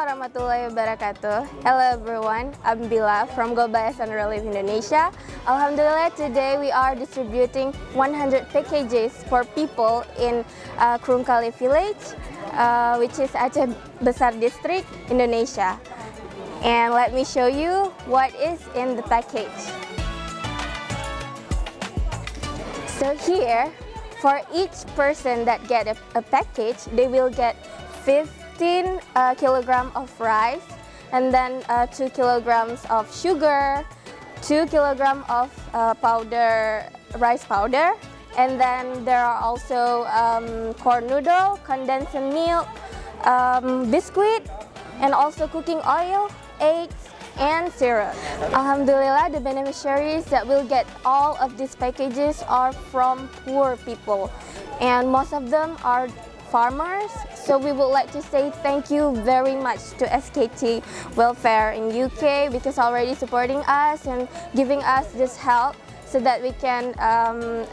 warahmatullahi wabarakatuh. Hello everyone, I'm Bila from Global Yayasan Relief Indonesia. Alhamdulillah, today we are distributing 100 packages for people in Krungkali village, which is Aceh Besar District, Indonesia. And let me show you what is in the package. So here, for each person that get a package, they will get 15 kilogram of rice, and then 2 kilograms of sugar, 2 kilogram of rice powder, and then there are also corn noodle, condensed milk, biscuit, and also cooking oil, eggs, and syrup. Alhamdulillah, the beneficiaries that will get all of these packages are from poor people, and most of them are farmers. So we would like to say thank you very much to SKT Welfare in UK because already supporting us and giving us this help so that we can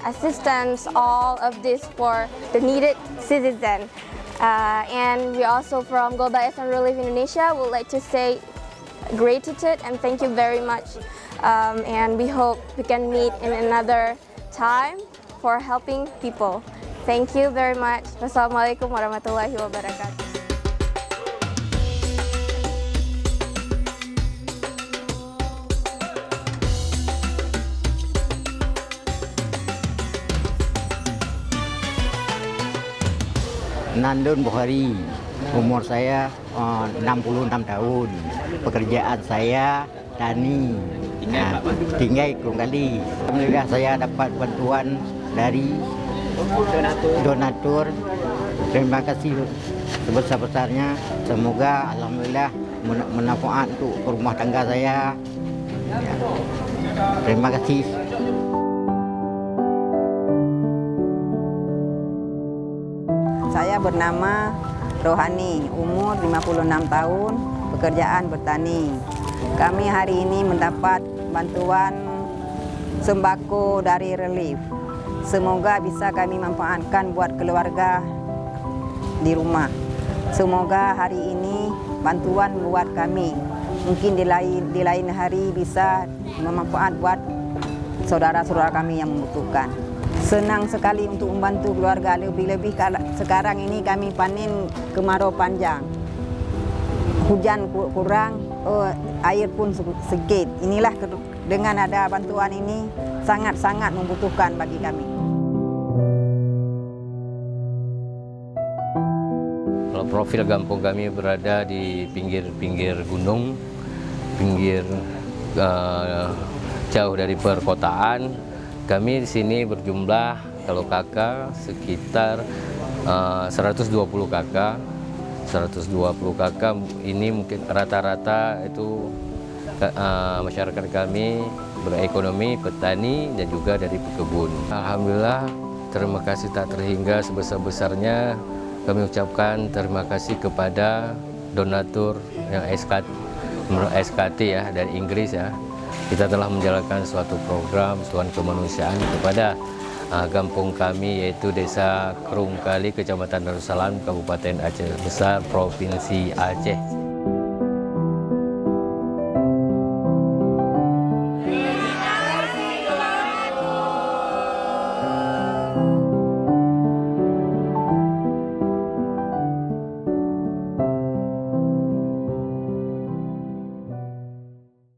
assistance all of this for the needed citizen. And we also from Global Yayasan Relief Indonesia would like to say gratitude and thank you very much. And we hope we can meet in another time for helping people. Thank you very much. Wassalamualaikum warahmatullahi wabarakatuh. Nandun Bukhari, umur saya 66 tahun. Pekerjaan saya tani, tinggal di Krungkali. Alhamdulillah saya dapat bantuan dari donatur. Terima kasih sebesar-besarnya. Semoga alhamdulillah bermanfaat untuk rumah tangga saya. Terima kasih. Saya bernama Rohani, umur 56 tahun, pekerjaan bertani. Kami hari ini mendapat bantuan sembako dari Relief. Semoga bisa kami manfaatkan buat keluarga di rumah. Semoga hari ini bantuan buat kami. Mungkin di lain hari bisa bermanfaat buat saudara-saudara kami yang membutuhkan. Senang sekali untuk membantu keluarga, lebih-lebih sekarang ini kami panen kemarau panjang. Hujan kurang, air pun sedikit. Inilah dengan ada bantuan ini sangat-sangat membutuhkan bagi kami. Kalau profil kampung kami berada di pinggir-pinggir gunung, jauh dari perkotaan. Kami di sini berjumlah kalau kakak sekitar 120 kakak. 120 kakak ini mungkin rata-rata itu masyarakat kami berekonomi petani dan juga dari pekebun. Alhamdulillah, terima kasih tak terhingga sebesar-besarnya. Kami ucapkan terima kasih kepada donatur yang SKT ya dari Inggris ya. Kita telah menjalankan suatu program bantuan kemanusiaan kepada kampung kami yaitu Desa Krungkali, Kecamatan Darussalam, Kabupaten Aceh Besar, Provinsi Aceh.